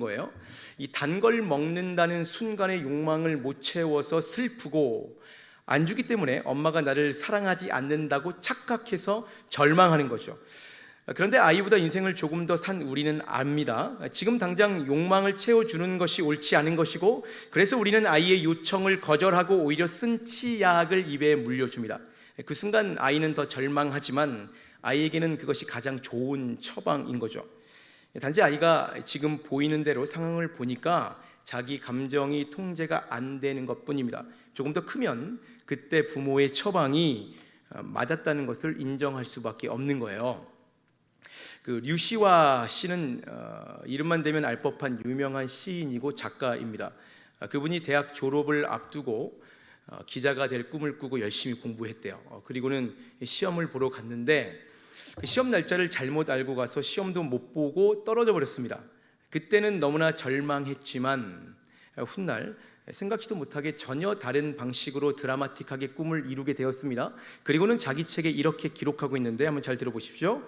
거예요. 이 단 걸 먹는다는 순간의 욕망을 못 채워서 슬프고, 안 주기 때문에 엄마가 나를 사랑하지 않는다고 착각해서 절망하는 거죠. 그런데 아이보다 인생을 조금 더 산 우리는 압니다. 지금 당장 욕망을 채워주는 것이 옳지 않은 것이고, 그래서 우리는 아이의 요청을 거절하고 오히려 쓴 치약을 입에 물려줍니다. 그 순간 아이는 더 절망하지만 아이에게는 그것이 가장 좋은 처방인 거죠. 단지 아이가 지금 보이는 대로 상황을 보니까 자기 감정이 통제가 안 되는 것뿐입니다. 조금 더 크면 그때 부모의 처방이 맞았다는 것을 인정할 수밖에 없는 거예요. 그 류시와 씨는 이름만 대면 알 법한 유명한 시인이고 작가입니다. 그분이 대학 졸업을 앞두고 기자가 될 꿈을 꾸고 열심히 공부했대요. 그리고는 시험을 보러 갔는데 그 시험 날짜를 잘못 알고 가서 시험도 못 보고 떨어져 버렸습니다. 그때는 너무나 절망했지만 훗날 생각지도 못하게 전혀 다른 방식으로 드라마틱하게 꿈을 이루게 되었습니다. 그리고는 자기 책에 이렇게 기록하고 있는데 한번 잘 들어보십시오.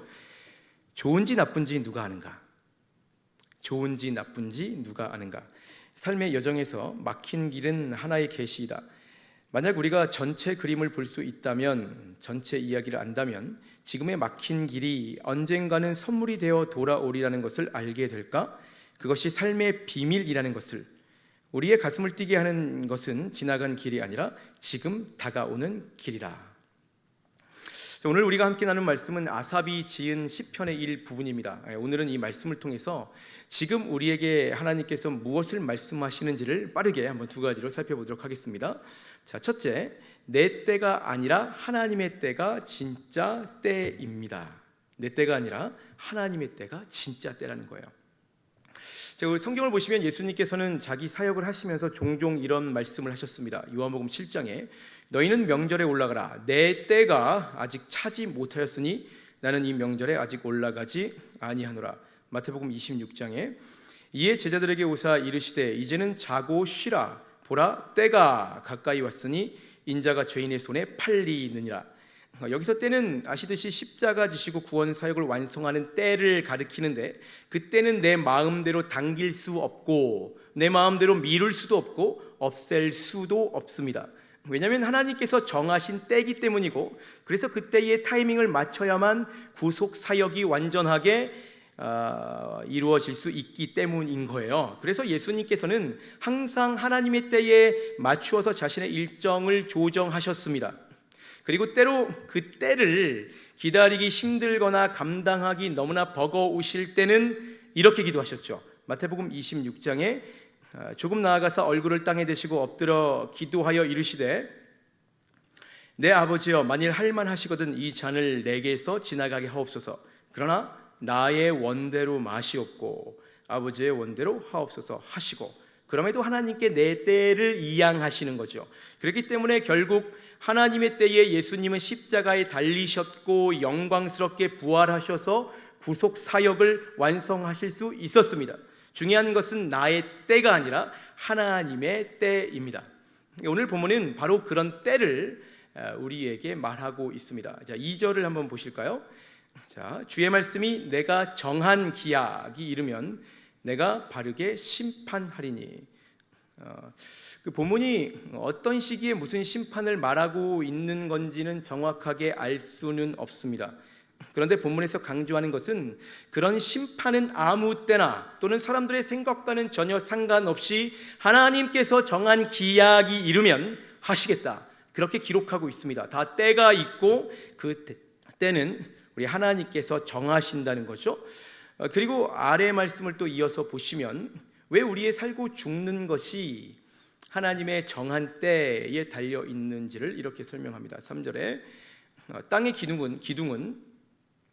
좋은지 나쁜지 누가 아는가? 좋은지 나쁜지 누가 아는가? 삶의 여정에서 막힌 길은 하나의 계시이다. 만약 우리가 전체 그림을 볼 수 있다면, 전체 이야기를 안다면 지금의 막힌 길이 언젠가는 선물이 되어 돌아오리라는 것을 알게 될까? 그것이 삶의 비밀이라는 것을, 우리의 가슴을 뛰게 하는 것은 지나간 길이 아니라 지금 다가오는 길이라. 오늘 우리가 함께 나눈 말씀은 아삽이 지은 시편의 일부분입니다. 오늘은 이 말씀을 통해서 지금 우리에게 하나님께서 무엇을 말씀하시는지를 빠르게 한번 두 가지로 살펴보도록 하겠습니다. 자, 첫째, 내 때가 아니라 하나님의 때가 진짜 때입니다. 내 때가 아니라 하나님의 때가 진짜 때라는 거예요. 우리 성경을 보시면 예수님께서는 자기 사역을 하시면서 종종 이런 말씀을 하셨습니다. 요한복음 7장에 너희는 명절에 올라가라. 내 때가 아직 차지 못하였으니 나는 이 명절에 아직 올라가지 아니하노라. 마태복음 26장에 이에 제자들에게 오사 이르시되 이제는 자고 쉬라. 보라, 때가 가까이 왔으니 인자가 죄인의 손에 팔리느니라. 여기서 때는 아시듯이 십자가 지시고 구원 사역을 완성하는 때를 가리키는데, 그 때는 내 마음대로 당길 수 없고 내 마음대로 미룰 수도 없고 없앨 수도 없습니다. 왜냐하면 하나님께서 정하신 때이기 때문이고, 그래서 그 때의 타이밍을 맞춰야만 구속 사역이 완전하게 이루어질 수 있기 때문인 거예요. 그래서 예수님께서는 항상 하나님의 때에 맞추어서 자신의 일정을 조정하셨습니다. 그리고 때로 그 때를 기다리기 힘들거나 감당하기 너무나 버거우실 때는 이렇게 기도하셨죠. 마태복음 26장에 조금 나아가서 얼굴을 땅에 대시고 엎드려 기도하여 이르시되 내 아버지여, 만일 할만하시거든 이 잔을 내게서 지나가게 하옵소서. 그러나 나의 원대로 마시옵고 아버지의 원대로 하옵소서 하시고, 그럼에도 하나님께 내 때를 이양하시는 거죠. 그렇기 때문에 결국 하나님의 때에 예수님은 십자가에 달리셨고 영광스럽게 부활하셔서 구속 사역을 완성하실 수 있었습니다. 중요한 것은 나의 때가 아니라 하나님의 때입니다. 오늘 본문은 바로 그런 때를 우리에게 말하고 있습니다. 자, 2절을 한번 보실까요? 자, 주의 말씀이 내가 정한 기약이 이르면 내가 바르게 심판하리니. 그 본문이 어떤 시기에 무슨 심판을 말하고 있는 건지는 정확하게 알 수는 없습니다. 그런데 본문에서 강조하는 것은 그런 심판은 아무 때나 또는 사람들의 생각과는 전혀 상관없이 하나님께서 정한 기약이 이르면 하시겠다, 그렇게 기록하고 있습니다. 다 때가 있고 그 때는 우리 하나님께서 정하신다는 거죠. 그리고 아래 말씀을 또 이어서 보시면 왜 우리의 살고 죽는 것이 하나님의 정한 때에 달려 있는지를 이렇게 설명합니다. 3절에 땅의 기둥은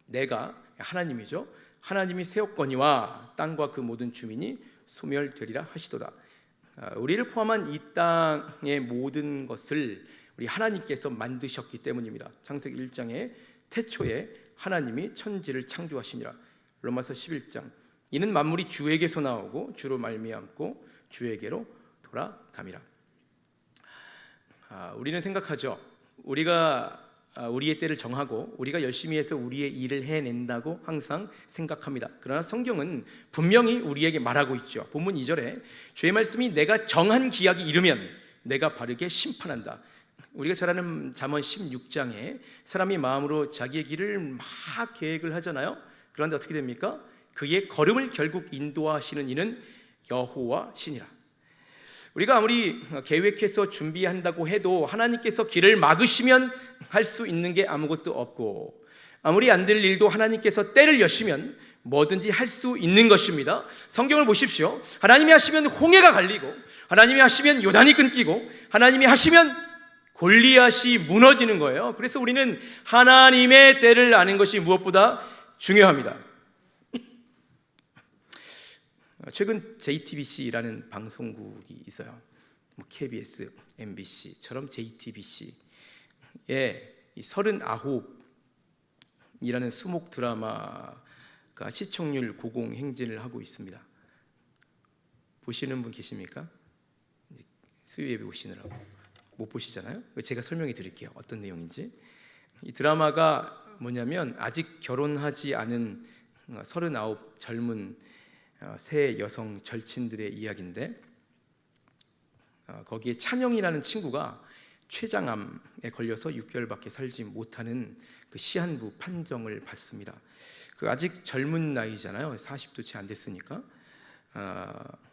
내가, 하나님이죠, 하나님이 세웠거니와 땅과 그 모든 주민이 소멸되리라 하시도다. 우리를 포함한 이 땅의 모든 것을 우리 하나님께서 만드셨기 때문입니다. 창세기 1장에 태초에 하나님이 천지를 창조하시니라. 로마서 11장 이는 만물이 주에게서 나오고 주로 말미암고 주에게로 돌아감이라. 우리는 생각하죠. 우리가 우리의 때를 정하고 우리가 열심히 해서 우리의 일을 해낸다고 항상 생각합니다. 그러나 성경은 분명히 우리에게 말하고 있죠. 본문 2절에 주의 말씀이 내가 정한 기약이 이르면 내가 바르게 심판한다. 우리가 잘 아는 잠언 16장에 사람이 마음으로 자기의 길을 막 계획을 하잖아요. 그런데 어떻게 됩니까? 그의 걸음을 결국 인도하시는 이는 여호와시니라. 우리가 아무리 계획해서 준비한다고 해도 하나님께서 길을 막으시면 할 수 있는 게 아무것도 없고, 아무리 안 될 일도 하나님께서 때를 여시면 뭐든지 할 수 있는 것입니다. 성경을 보십시오. 하나님이 하시면 홍해가 갈리고, 하나님이 하시면 요단이 끊기고, 하나님이 하시면 골리앗이 무너지는 거예요. 그래서 우리는 하나님의 때를 아는 것이 무엇보다 중요합니다. 최근 JTBC라는 방송국이 있어요. KBS, MBC처럼 JTBC에 이 39이라는 수목 드라마가 시청률 고공행진을 하고 있습니다. 보시는 분 계십니까? 수요 예배 오시느라고 못 보시잖아요. 제가 설명해 드릴게요. 어떤 내용인지. 이 드라마가 뭐냐면 아직 결혼하지 않은 39 젊은 새 여성 절친들의 이야기인데, 거기에 찬영이라는 친구가 췌장암에 걸려서 6개월밖에 살지 못하는 그 시한부 판정을 받습니다. 그 아직 젊은 나이잖아요. 40도 채 안 됐으니까.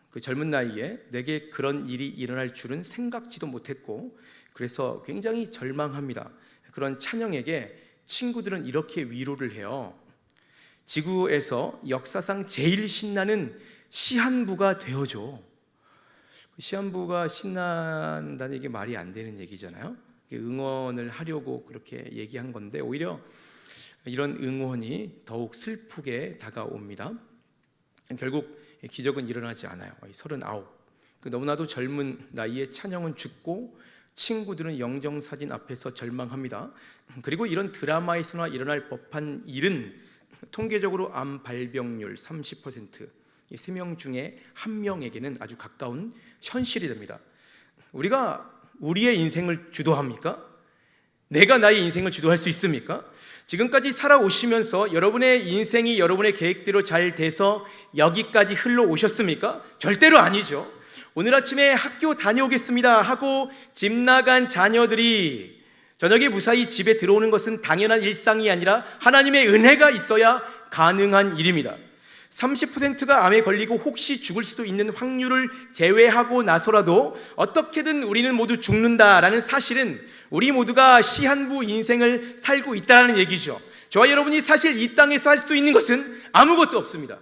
그 젊은 나이에 내게 그런 일이 일어날 줄은 생각지도 못했고, 그래서 굉장히 절망합니다. 그런 찬영에게 친구들은 이렇게 위로를 해요. 지구에서 역사상 제일 신나는 시한부가 되어줘. 시한부가 신난다는 이게 말이 안 되는 얘기잖아요. 응원을 하려고 그렇게 얘기한 건데 오히려 이런 응원이 더욱 슬프게 다가옵니다. 결국 기적은 일어나지 않아요. 39. 너무나도 젊은 나이에 찬영은 죽고 친구들은 영정사진 앞에서 절망합니다. 그리고 이런 드라마에서나 일어날 법한 일은 통계적으로 암 발병률 30%, 3명 중에 1명에게는 아주 가까운 현실이 됩니다. 우리가 우리의 인생을 주도합니까? 내가 나의 인생을 주도할 수 있습니까? 지금까지 살아오시면서 여러분의 인생이 여러분의 계획대로 잘 돼서 여기까지 흘러오셨습니까? 절대로 아니죠. 오늘 아침에 학교 다녀오겠습니다 하고 집 나간 자녀들이 저녁에 무사히 집에 들어오는 것은 당연한 일상이 아니라 하나님의 은혜가 있어야 가능한 일입니다. 30%가 암에 걸리고 혹시 죽을 수도 있는 확률을 제외하고 나서라도 어떻게든 우리는 모두 죽는다라는 사실은 우리 모두가 시한부 인생을 살고 있다는 얘기죠. 저와 여러분이 사실 이 땅에서 할 수 있는 것은 아무것도 없습니다.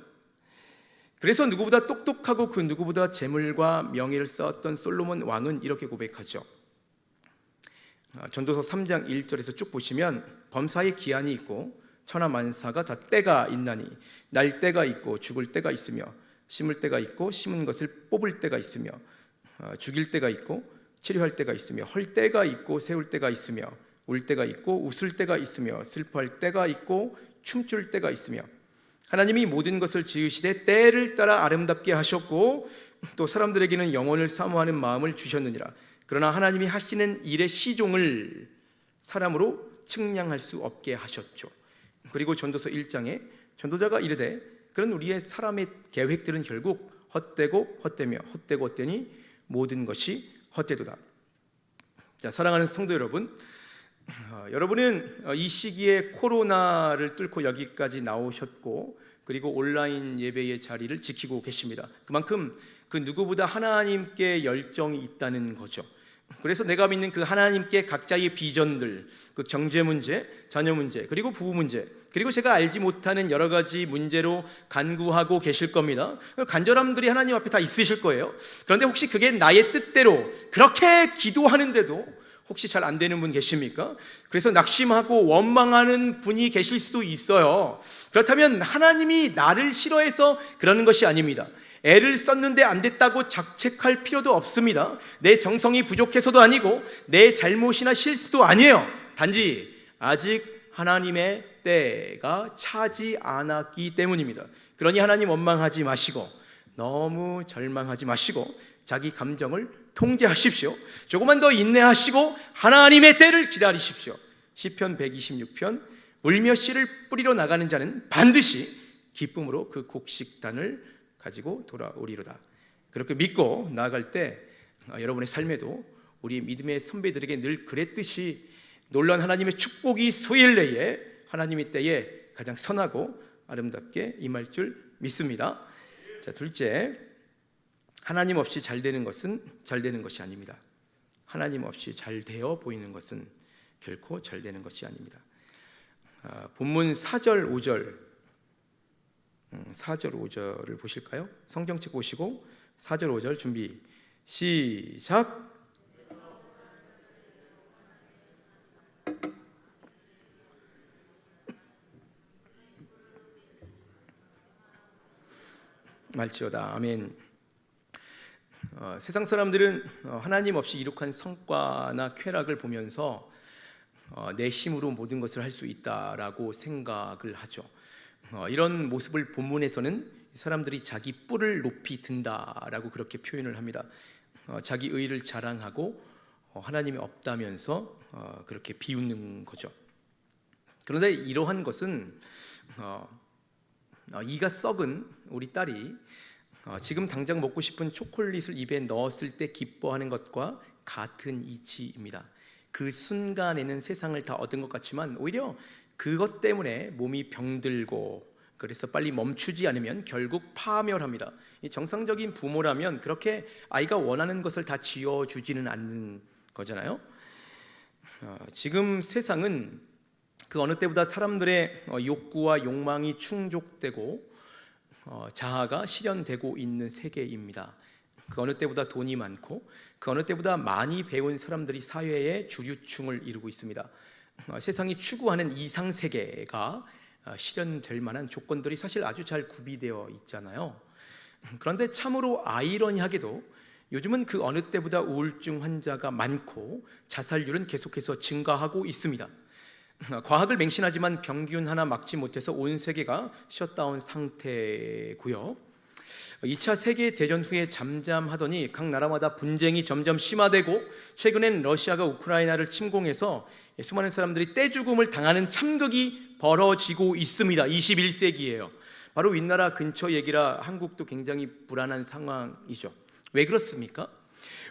그래서 누구보다 똑똑하고 그 누구보다 재물과 명예를 쌓았던 솔로몬 왕은 이렇게 고백하죠. 전도서 3장 1절에서 쭉 보시면 범사에 기한이 있고 천하만사가 다 때가 있나니 날 때가 있고 죽을 때가 있으며 심을 때가 있고 심은 것을 뽑을 때가 있으며 죽일 때가 있고 치료할 때가 있으며 헐 때가 있고 세울 때가 있으며 울 때가 있고 웃을 때가 있으며 슬퍼할 때가 있고 춤출 때가 있으며 하나님이 모든 것을 지으시되 때를 따라 아름답게 하셨고 또 사람들에게는 영혼을 사모하는 마음을 주셨느니라. 그러나 하나님이 하시는 일의 시종을 사람으로 측량할 수 없게 하셨죠. 그리고 전도서 1장에 전도자가 이르되 그런 우리의 사람의 계획들은 결국 헛되고 헛되며 헛되고 헛되니 모든 것이 헛되도다. 자, 사랑하는 성도 여러분, 여러분은 이 시기에 코로나를 뚫고 여기까지 나오셨고 그리고 온라인 예배의 자리를 지키고 계십니다. 그만큼 그 누구보다 하나님께 열정이 있다는 거죠. 그래서 내가 믿는 그 하나님께 각자의 비전들, 그 경제 문제, 자녀 문제, 그리고 부부 문제, 그리고 제가 알지 못하는 여러 가지 문제로 간구하고 계실 겁니다. 간절함들이 하나님 앞에 다 있으실 거예요. 그런데 혹시 그게 나의 뜻대로 그렇게 기도하는데도 혹시 잘 안 되는 분 계십니까? 그래서 낙심하고 원망하는 분이 계실 수도 있어요. 그렇다면 하나님이 나를 싫어해서 그러는 것이 아닙니다. 애를 썼는데 안 됐다고 자책할 필요도 없습니다. 내 정성이 부족해서도 아니고 내 잘못이나 실수도 아니에요. 단지 아직 하나님의 때가 차지 않았기 때문입니다. 그러니 하나님 원망하지 마시고 너무 절망하지 마시고 자기 감정을 통제하십시오. 조금만 더 인내하시고 하나님의 때를 기다리십시오. 시편 126편 울며 씨를 뿌리러 나가는 자는 반드시 기쁨으로 그 곡식단을 가지고 돌아오리로다. 그렇게 믿고 나아갈 때 여러분의 삶에도 우리 믿음의 선배들에게 늘 그랬듯이 놀라운 하나님의 축복이 소일내에 하나님의 때에 가장 선하고 아름답게 임할 줄 믿습니다. 자, 둘째, 하나님 없이 잘 되는 것은 잘 되는 것이 아닙니다. 하나님 없이 잘 되어 보이는 것은 결코 잘 되는 것이 아닙니다. 본문 4절 5절 4절 5절을 보실까요? 성경책 보시고 4절 5절 준비 시작. 말지어다. 아멘. 세상 사람들은 하나님 없이 이룩한 성과나 쾌락을 보면서 내 힘으로 모든 것을 할 수 있다라고 생각을 하죠. 이런 모습을 본문에서는 사람들이 자기 뿔을 높이 든다라고 그렇게 표현을 합니다. 자기 의를 자랑하고 하나님이 없다면서 그렇게 비웃는 거죠. 그런데 이러한 것은 이가 썩은 우리 딸이 지금 당장 먹고 싶은 초콜릿을 입에 넣었을 때 기뻐하는 것과 같은 이치입니다. 그 순간에는 세상을 다 얻은 것 같지만 오히려 그것 때문에 몸이 병들고 그래서 빨리 멈추지 않으면 결국 파멸합니다. 정상적인 부모라면 그렇게 아이가 원하는 것을 다 지어주지는 않는 거잖아요. 지금 세상은 그 어느 때보다 사람들의 욕구와 욕망이 충족되고 자아가 실현되고 있는 세계입니다. 그 어느 때보다 돈이 많고 그 어느 때보다 많이 배운 사람들이 사회의 주류층을 이루고 있습니다. 세상이 추구하는 이상세계가 실현될 만한 조건들이 사실 아주 잘 구비되어 있잖아요. 그런데 참으로 아이러니하게도 요즘은 그 어느 때보다 우울증 환자가 많고 자살률은 계속해서 증가하고 있습니다. 과학을 맹신하지만 병균 하나 막지 못해서 온 세계가 셧다운 상태고요. 2차 세계대전 후에 잠잠하더니 각 나라마다 분쟁이 점점 심화되고 최근엔 러시아가 우크라이나를 침공해서 수많은 사람들이 떼죽음을 당하는 참극이 벌어지고 있습니다. 21세기예요. 바로 윗나라 근처 얘기라 한국도 굉장히 불안한 상황이죠. 왜 그렇습니까?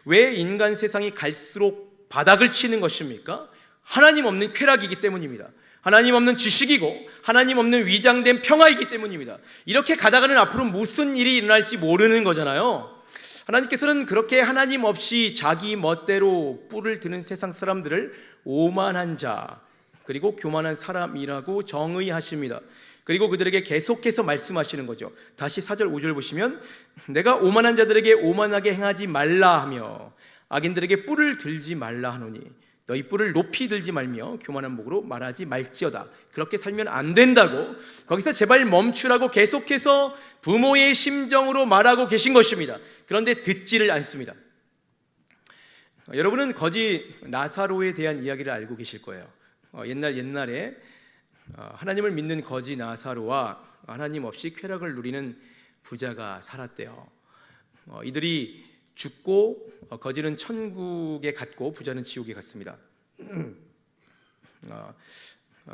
왜 인간 세상이 갈수록 바닥을 치는 것입니까? 하나님 없는 쾌락이기 때문입니다. 하나님 없는 지식이고 하나님 없는 위장된 평화이기 때문입니다. 이렇게 가다가는 앞으로 무슨 일이 일어날지 모르는 거잖아요. 하나님께서는 그렇게 하나님 없이 자기 멋대로 뿔을 드는 세상 사람들을 오만한 자 그리고 교만한 사람이라고 정의하십니다. 그리고 그들에게 계속해서 말씀하시는 거죠. 다시 4절 5절 보시면 내가 오만한 자들에게 오만하게 행하지 말라 하며 악인들에게 뿔을 들지 말라 하노니 너희 뿔을 높이 들지 말며 교만한 목으로 말하지 말지어다. 그렇게 살면 안 된다고 거기서 제발 멈추라고 계속해서 부모의 심정으로 말하고 계신 것입니다. 그런데 듣지를 않습니다. 여러분은 거지 나사로에 대한 이야기를 알고 계실 거예요. 옛날에 하나님을 믿는 거지 나사로와 하나님 없이 쾌락을 누리는 부자가 살았대요. 이들이 죽고 거지는 천국에 갔고 부자는 지옥에 갔습니다.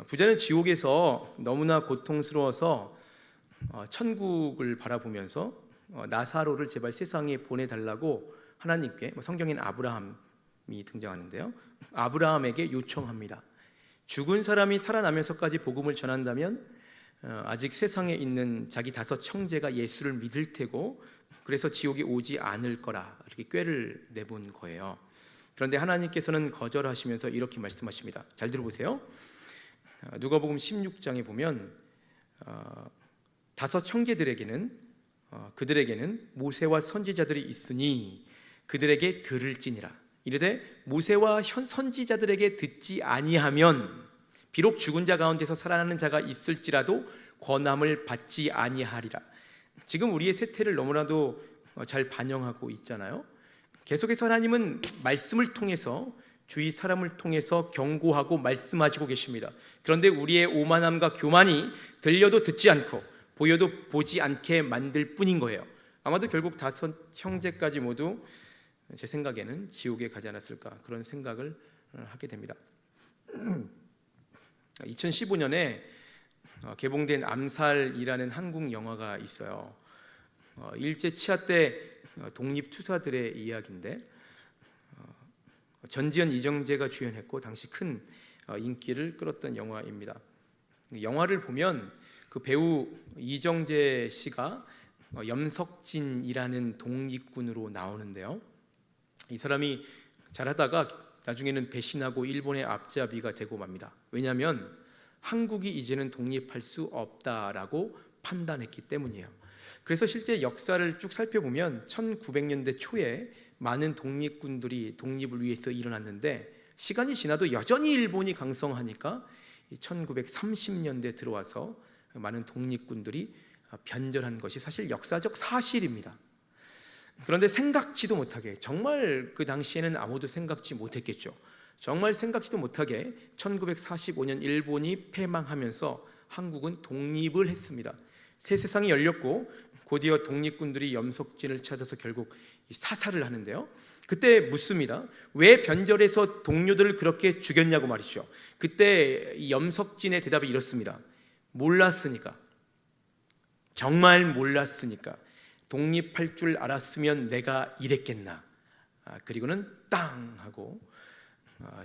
부자는 지옥에서 너무나 고통스러워서 천국을 바라보면서 나사로를 제발 세상에 보내달라고 하나님께 성경엔 아브라함이 등장하는데요. 아브라함에게 요청합니다. 죽은 사람이 살아나면서까지 복음을 전한다면 아직 세상에 있는 자기 5 형제가 예수를 믿을 테고 그래서 지옥에 오지 않을 거라 이렇게 꾀를 내본 거예요. 그런데 하나님께서는 거절하시면서 이렇게 말씀하십니다. 잘 들어보세요. 누가복음 16장에 보면 5 형제들에게는 그들에게는 모세와 선지자들이 있으니 그들에게 들을지니라. 이르되 모세와 선지자들에게 듣지 아니하면 비록 죽은 자 가운데서 살아나는 자가 있을지라도 권함을 받지 아니하리라. 지금 우리의 세태를 너무나도 잘 반영하고 있잖아요. 계속해서 하나님은 말씀을 통해서 주위 사람을 통해서 경고하고 말씀하시고 계십니다. 그런데 우리의 오만함과 교만이 들려도 듣지 않고 보여도 보지 않게 만들 뿐인 거예요. 아마도 결국 5 형제까지 모두 제 생각에는 지옥에 가지 않았을까 그런 생각을 하게 됩니다. 2015년에 개봉된 암살이라는 한국 영화가 있어요. 일제 치하 때 독립투사들의 이야기인데 전지현, 이정재가 주연했고 당시 큰 인기를 끌었던 영화입니다. 영화를 보면 그 배우 이정재 씨가 염석진이라는 독립군으로 나오는데요. 이 사람이 잘하다가 나중에는 배신하고 일본의 앞잡이가 되고 맙니다. 왜냐하면 한국이 이제는 독립할 수 없다라고 판단했기 때문이에요. 그래서 실제 역사를 쭉 살펴보면 1900년대 초에 많은 독립군들이 독립을 위해서 일어났는데 시간이 지나도 여전히 일본이 강성하니까 1930년대 들어와서 많은 독립군들이 변절한 것이 사실 역사적 사실입니다. 그런데 생각지도 못하게, 정말 그 당시에는 아무도 생각지 못했겠죠. 정말 생각지도 못하게 1945년 일본이 패망하면서 한국은 독립을 했습니다. 새 세상이 열렸고 곧이어 독립군들이 염석진을 찾아서 결국 사살을 하는데요. 그때 묻습니다. 왜 변절해서 동료들을 그렇게 죽였냐고 말이죠. 그때 이 염석진의 대답이 이렇습니다. 몰랐으니까. 정말 몰랐으니까. 독립할 줄 알았으면 내가 이랬겠나. 그리고는 땅 하고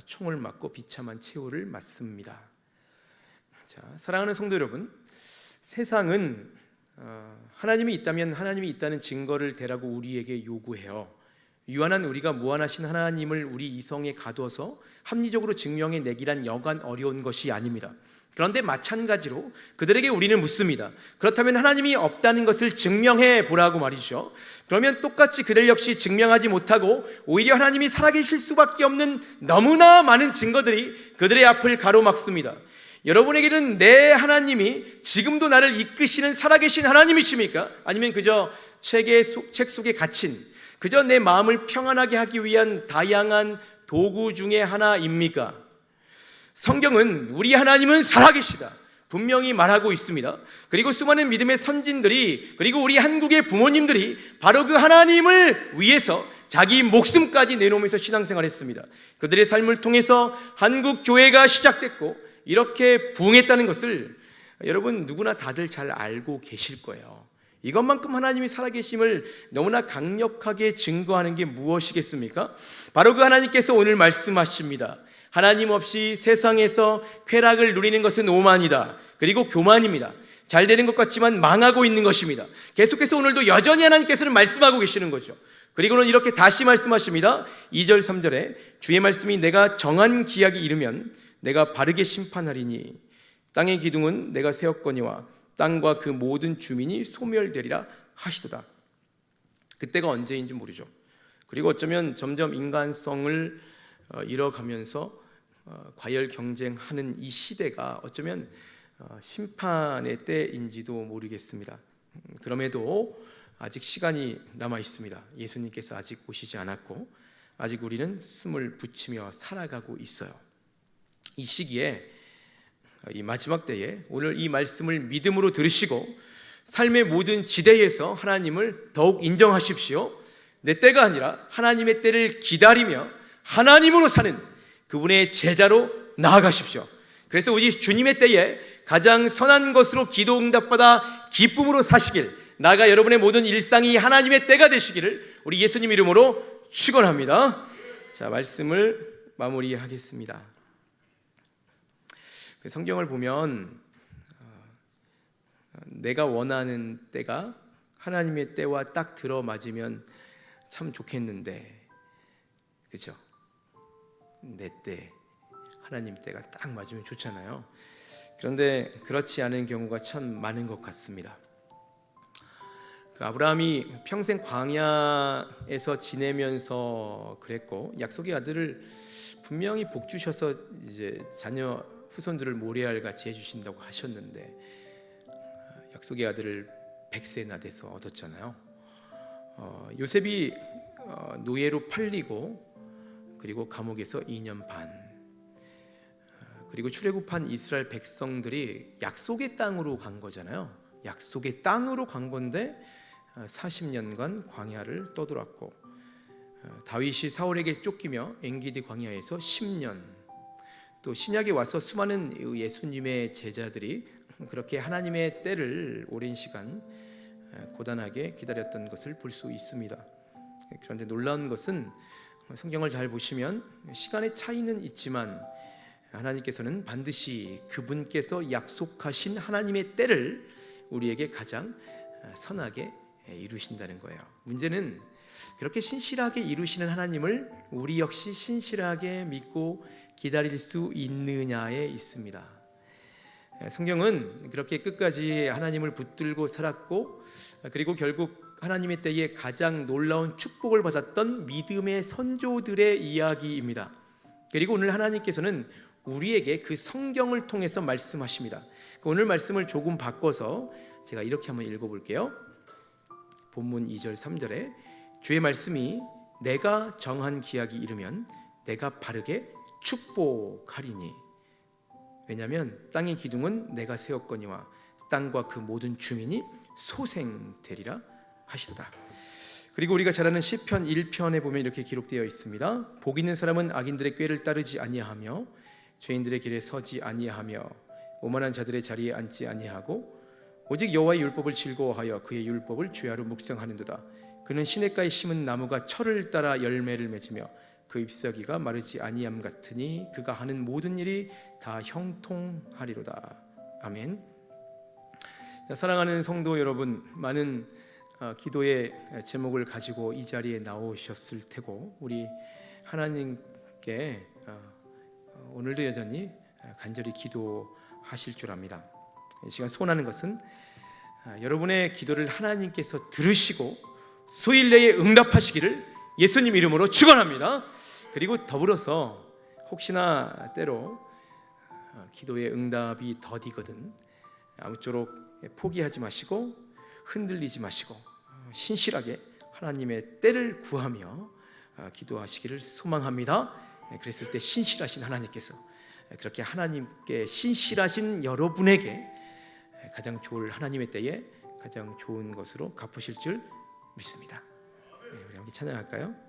총을 맞고 비참한 최후를 맞습니다. 자, 사랑하는 성도 여러분, 세상은 하나님이 있다면 하나님이 있다는 증거를 대라고 우리에게 요구해요. 유한한 우리가 무한하신 하나님을 우리 이성에 가두어서 합리적으로 증명해 내기란 여간 어려운 것이 아닙니다. 그런데 마찬가지로 그들에게 우리는 묻습니다. 그렇다면 하나님이 없다는 것을 증명해 보라고 말이죠. 그러면 똑같이 그들 역시 증명하지 못하고 오히려 하나님이 살아계실 수밖에 없는 너무나 많은 증거들이 그들의 앞을 가로막습니다. 여러분에게는 내 하나님이 지금도 나를 이끄시는 살아계신 하나님이십니까? 아니면 그저 책 속에 갇힌, 그저 내 마음을 평안하게 하기 위한 다양한 도구 중에 하나입니까? 성경은 우리 하나님은 살아계시다 분명히 말하고 있습니다. 그리고 수많은 믿음의 선진들이, 그리고 우리 한국의 부모님들이 바로 그 하나님을 위해서 자기 목숨까지 내놓으면서 신앙생활했습니다. 그들의 삶을 통해서 한국 교회가 시작됐고 이렇게 부흥했다는 것을 여러분 누구나 다들 잘 알고 계실 거예요. 이것만큼 하나님이 살아계심을 너무나 강력하게 증거하는 게 무엇이겠습니까? 바로 그 하나님께서 오늘 말씀하십니다. 하나님 없이 세상에서 쾌락을 누리는 것은 오만이다. 그리고 교만입니다. 잘 되는 것 같지만 망하고 있는 것입니다. 계속해서 오늘도 여전히 하나님께서는 말씀하고 계시는 거죠. 그리고는 이렇게 다시 말씀하십니다. 2절 3절에 주의 말씀이 내가 정한 기약이 이르면 내가 바르게 심판하리니 땅의 기둥은 내가 세웠거니와 땅과 그 모든 주민이 소멸되리라 하시도다. 그때가 언제인지 모르죠. 그리고 어쩌면 점점 인간성을 잃어가면서 과열 경쟁하는 이 시대가 어쩌면 심판의 때인지도 모르겠습니다. 그럼에도 아직 시간이 남아 있습니다. 예수님께서 아직 오시지 않았고 아직 우리는 숨을 붙이며 살아가고 있어요. 이 시기에, 이 마지막 때에 오늘 이 말씀을 믿음으로 들으시고 삶의 모든 지대에서 하나님을 더욱 인정하십시오. 내 때가 아니라 하나님의 때를 기다리며 하나님으로 사는 그분의 제자로 나아가십시오. 그래서 우리 주님의 때에 가장 선한 것으로 기도 응답받아 기쁨으로 사시길, 나아가 여러분의 모든 일상이 하나님의 때가 되시기를 우리 예수님 이름으로 축원합니다. 자, 말씀을 마무리하겠습니다. 성경을 보면 내가 원하는 때가 하나님의 때와 딱 들어맞으면 참 좋겠는데, 그렇죠? 내 때, 하나님 때가 딱 맞으면 좋잖아요. 그런데 그렇지 않은 경우가 참 많은 것 같습니다. 아브라함이 평생 광야에서 지내면서 그랬고 약속의 아들을 분명히 복 주셔서 이제 자녀 후손들을 모래알 같이 해주신다고 하셨는데 약속의 아들을 100세나 돼서 얻었잖아요. 요셉이 노예로 팔리고 그리고 감옥에서 2년 반, 그리고 출애굽한 이스라엘 백성들이 약속의 땅으로 간 거잖아요. 약속의 땅으로 간 건데 40년간 광야를 떠돌았고, 다윗이 사울에게 쫓기며 엔기디 광야에서 10년, 또 신약에 와서 수많은 예수님의 제자들이 그렇게 하나님의 때를 오랜 시간 고단하게 기다렸던 것을 볼 수 있습니다. 그런데 놀라운 것은 성경을 잘 보시면 시간의 차이는 있지만 하나님께서는 반드시 그분께서 약속하신 하나님의 때를 우리에게 가장 선하게 이루신다는 거예요. 문제는 그렇게 신실하게 이루시는 하나님을 우리 역시 신실하게 믿고 기다릴 수 있느냐에 있습니다. 성경은 그렇게 끝까지 하나님을 붙들고 살았고, 그리고 결국 하나님의 때에 가장 놀라운 축복을 받았던 믿음의 선조들의 이야기입니다. 그리고 오늘 하나님께서는 우리에게 그 성경을 통해서 말씀하십니다. 오늘 말씀을 조금 바꿔서 제가 이렇게 한번 읽어볼게요. 본문 2절 3절에 주의 말씀이 내가 정한 기약이 이르면 내가 바르게 축복하리니, 왜냐하면 땅의 기둥은 내가 세웠거니와 땅과 그 모든 주민이 소생되리라 하시도다. 그리고 우리가 잘 아는 시편 1편에 보면 이렇게 기록되어 있습니다. 복 있는 사람은 악인들의 꾀를 따르지 아니하며 죄인들의 길에 서지 아니하며 오만한 자들의 자리에 앉지 아니하고 오직 여호와의 율법을 즐거워하여 그의 율법을 주야로 묵상하는도다. 그는 시냇가에 심은 나무가 철을 따라 열매를 맺으며 그 잎사귀가 마르지 아니함 같으니 그가 하는 모든 일이 다 형통하리로다. 아멘. 사랑하는 성도 여러분, 많은 기도의 제목을 가지고 이 자리에 나오셨을 테고, 우리 하나님께 오늘도 여전히 간절히 기도하실 줄 압니다. 이 시간 소원하는 것은 여러분의 기도를 하나님께서 들으시고 수일 내에 응답하시기를 예수님 이름으로 축원합니다. 그리고 더불어서 혹시나 때로 기도의 응답이 더디거든 아무쪼록 포기하지 마시고 흔들리지 마시고 신실하게 하나님의 때를 구하며 기도하시기를 소망합니다. 그랬을 때 신실하신 하나님께서 그렇게 하나님께 신실하신 여러분에게 가장 좋을 하나님의 때에 가장 좋은 것으로 갚으실 줄 믿습니다. 우리 함께 찬양할까요?